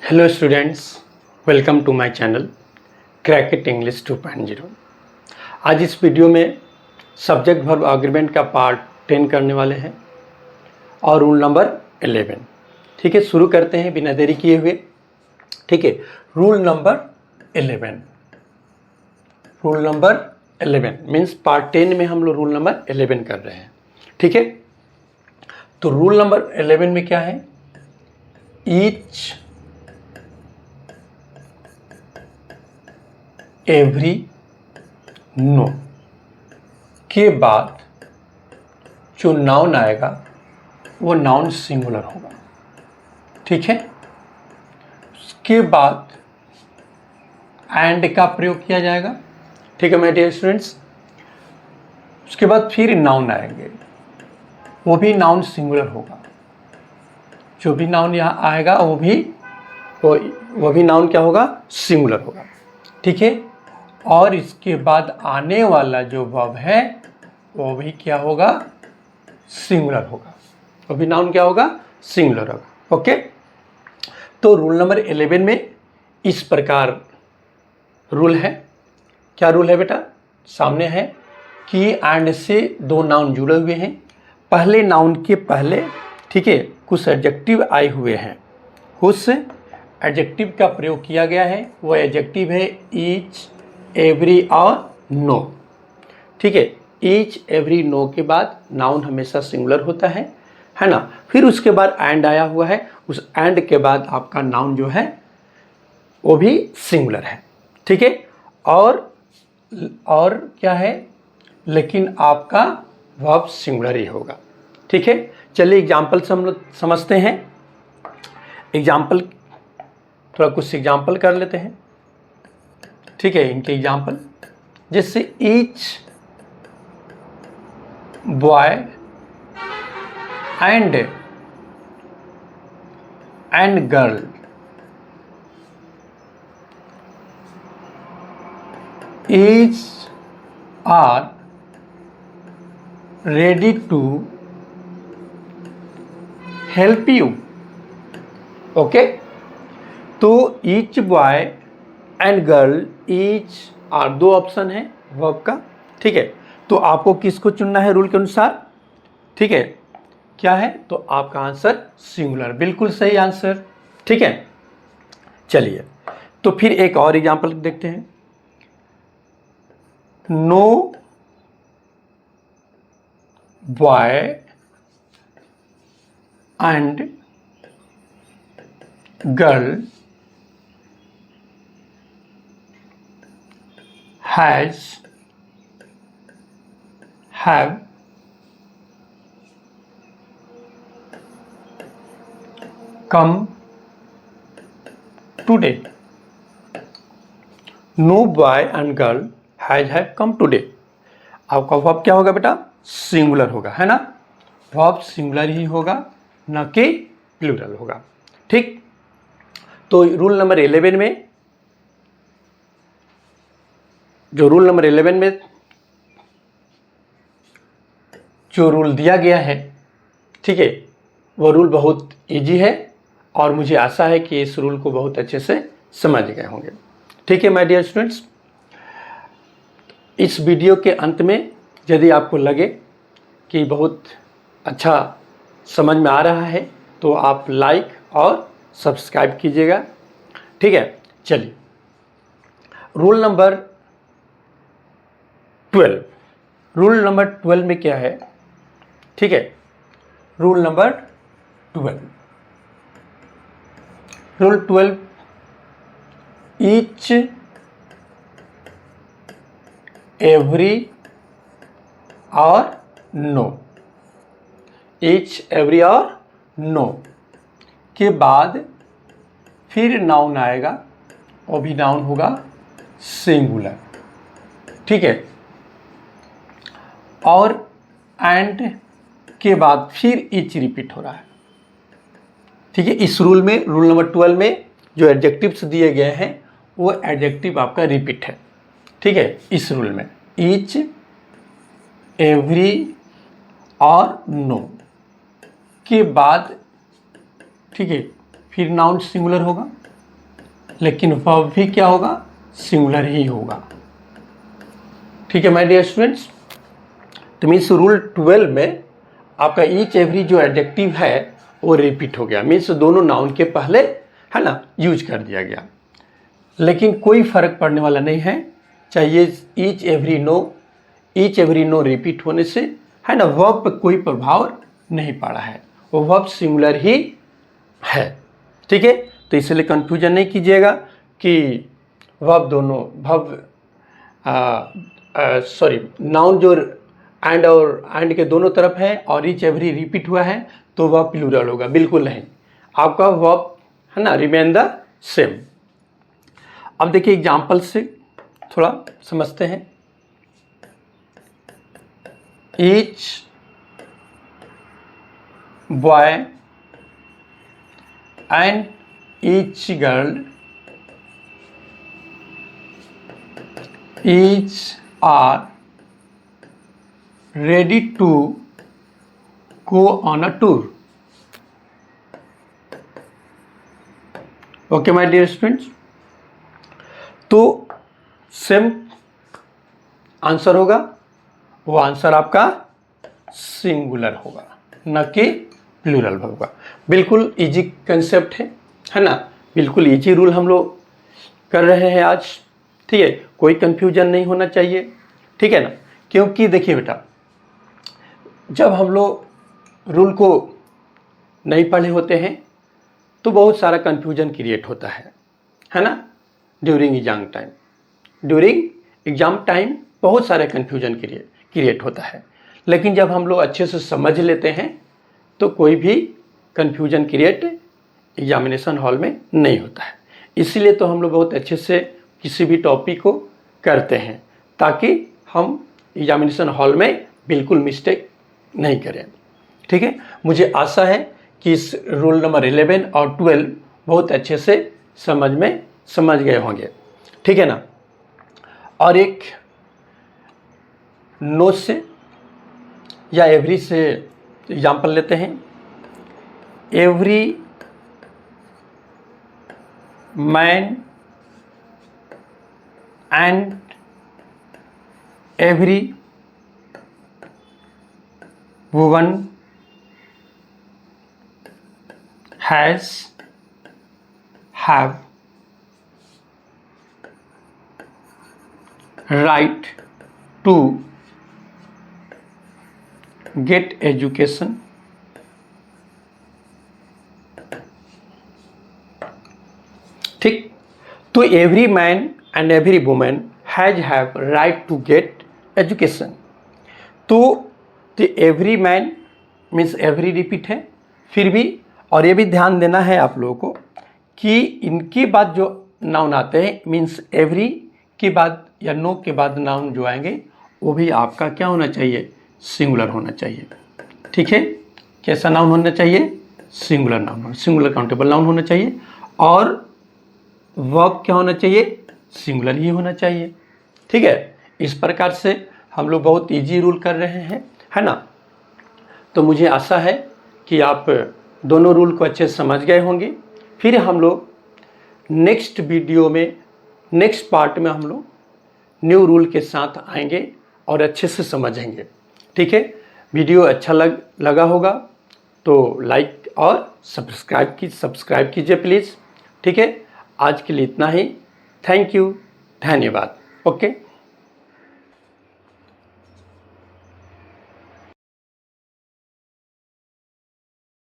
Hello students, welcome to my channel crack it English 2.0। आज इस video में subject verb agreement का part 10 करने वाले हैं और रूल नंबर 11। ठीक है, शुरू करते हैं बिना देरी किए हुए। ठीक है, रूल नंबर 11 मीन्स पार्ट 10 में हम लोग रूल नंबर 11 कर रहे हैं। ठीक है, तो रूल नंबर 11 में क्या है? ईच एवरी नो के बाद जो नाउन आएगा वो नाउन सिंगुलर होगा। ठीक है, उसके बाद एंड का प्रयोग किया जाएगा। ठीक है माय डियर स्टूडेंट्स, उसके बाद फिर नाउन आएंगे, वो भी नाउन सिंगुलर होगा। जो भी नाउन यहाँ आएगा वो भी नाउन क्या होगा? सिंगुलर होगा। ठीक है, और इसके बाद आने वाला जो वर्ब है वो भी क्या होगा? सिंगुलर होगा। वो भी नाउन क्या होगा? सिंगुलर होगा। ओके, तो रूल नंबर 11 में इस प्रकार रूल है। क्या रूल है बेटा? सामने है कि एंड से दो नाउन जुड़े हुए हैं। पहले नाउन के पहले, ठीक है, कुछ एडजेक्टिव आए हुए हैं। कुछ एडजेक्टिव का प्रयोग किया गया है। वो एडजेक्टिव है ईच, एवरी और नो। ठीक है, ईच, एवरी, नो के बाद नाउन हमेशा सिंगुलर होता है ना। फिर उसके बाद एंड आया हुआ है, उस एंड के बाद आपका नाउन जो है वो भी सिंगुलर है। ठीक है, और क्या है? लेकिन आपका वर्ब सिंगुलर ही होगा। ठीक है, चलिए एग्जाम्पल से हम लोग समझते हैं। थोड़ा कुछ एग्जाम्पल कर लेते हैं। ठीक है, इनके एग्जाम्पल जैसे each boy and girl is are ready to help you. Okay, तो each boy and girl is are दो ऑप्शन है वर्ब का। ठीक है, तो आपको किसको चुनना है रूल के अनुसार? ठीक है, क्या है? तो आपका आंसर सिंगुलर, बिल्कुल सही आंसर। ठीक है, चलिए तो फिर एक और एग्जांपल देखते हैं। No boy and girl have come today। No boy and girl have come today। आपका वर्ब क्या होगा बेटा? सिंगुलर होगा, है ना। वर्ब सिंगुलर ही होगा, न कि प्लूरल होगा। ठीक, तो रूल नंबर 11 में जो रूल दिया गया है, ठीक है, वो रूल बहुत इजी है और मुझे आशा है कि इस रूल को बहुत अच्छे से समझ गए होंगे। ठीक है माय डियर स्टूडेंट्स, इस वीडियो के अंत में यदि आपको लगे कि बहुत अच्छा समझ में आ रहा है तो आप लाइक और सब्सक्राइब कीजिएगा। ठीक है, चलिए रूल नंबर 12 में क्या है? ठीक है, रूल नंबर 12 ईच एवरी और नो। ईच, एवरी और नो के बाद फिर नाउन आएगा, वो भी नाउन होगा सिंगुलर। ठीक है, और एंड के बाद फिर ईच रिपीट हो रहा है। ठीक है, इस रूल नंबर 12 में जो एडजेक्टिव्स दिए गए हैं वो एडजेक्टिव आपका रिपीट है। ठीक है, इस रूल में ईच, एवरी और नो के बाद, ठीक है, फिर नाउन सिंगुलर होगा। लेकिन वर्ब भी क्या होगा, सिंगुलर ही होगा। ठीक है माय डियर स्टूडेंट्स, तो मीन्स रूल 12 में आपका ईच एवरी जो एडजेक्टिव है वो रिपीट हो गया, मीन्स दोनों नाउन के पहले है ना यूज कर दिया गया। लेकिन कोई फर्क पड़ने वाला नहीं है, चाहिए ईच एवरी नो रिपीट होने से है ना वर्ब पर कोई प्रभाव नहीं पड़ा है, वो वर्ब सिंगुलर ही है। ठीक है, तो इसलिए कंफ्यूजन नहीं कीजिएगा कि वर्ब दोनों नाउन जो एंड और एंड के दोनों तरफ है और ईच एवरी रिपीट हुआ है तो वह प्लूरल होगा, बिल्कुल नहीं, आपका वर्ब है ना रिमेन द सेम। अब देखिए एग्जाम्पल से थोड़ा समझते हैं। Each boy and each girl each are ready to go on a tour. Okay my dear students, तो सेम आंसर होगा, वो आंसर आपका सिंगुलर होगा न कि प्लूरल होगा। बिल्कुल इजी कंसेप्ट है ना, बिल्कुल इजी रूल हम लोग कर रहे हैं आज। ठीक है, कोई कंफ्यूजन नहीं होना चाहिए, ठीक है ना, क्योंकि देखिए बेटा जब हम लोग रूल को नहीं पढ़े होते हैं तो बहुत सारा कंफ्यूजन क्रिएट होता है ना। ड्यूरिंग एग्जाम टाइम बहुत सारे कंफ्यूजन क्रिएट होता है, लेकिन जब हम लोग अच्छे से समझ लेते हैं तो कोई भी कंफ्यूजन क्रिएट एग्जामिनेशन हॉल में नहीं होता है। इसीलिए तो हम लोग बहुत अच्छे से किसी भी टॉपिक को करते हैं ताकि हम एग्जामिनेशन हॉल में बिल्कुल मिस्टेक नहीं करें। ठीक है, मुझे आशा है कि इस रूल नंबर 11 और 12 बहुत अच्छे से समझ गए होंगे। ठीक है ना, और एक नोट से या एवरी से एग्जाम्पल लेते हैं। Every man and every woman have right to get education ठीक, तो every man and every woman have right to get education. तो every man means every repeat है, फिर भी और ये भी ध्यान देना है आप लोगों को कि इनके बाद जो नाउन आते हैं मीन्स एवरी के बाद या नो के बाद नाउन जो आएंगे वो भी आपका क्या होना चाहिए, सिंगुलर होना चाहिए। ठीक है, कैसा नाउन होना चाहिए, singular noun, singular countable noun होना चाहिए, और वर्ब क्या होना चाहिए, सिंगुलर ही होना चाहिए। ठीक है, इस प्रकार से हम लोग बहुत इजी रूल कर रहे हैं, है ना। तो मुझे आशा है कि आप दोनों रूल को अच्छे से समझ गए होंगे। फिर हम लोग नेक्स्ट वीडियो में नेक्स्ट पार्ट में हम लोग न्यू रूल के साथ आएंगे और अच्छे से समझेंगे। ठीक है, वीडियो अच्छा लगा होगा तो लाइक और सब्सक्राइब कीजिए प्लीज़। ठीक है, आज के लिए इतना ही। थैंक यू, धन्यवाद। ओके।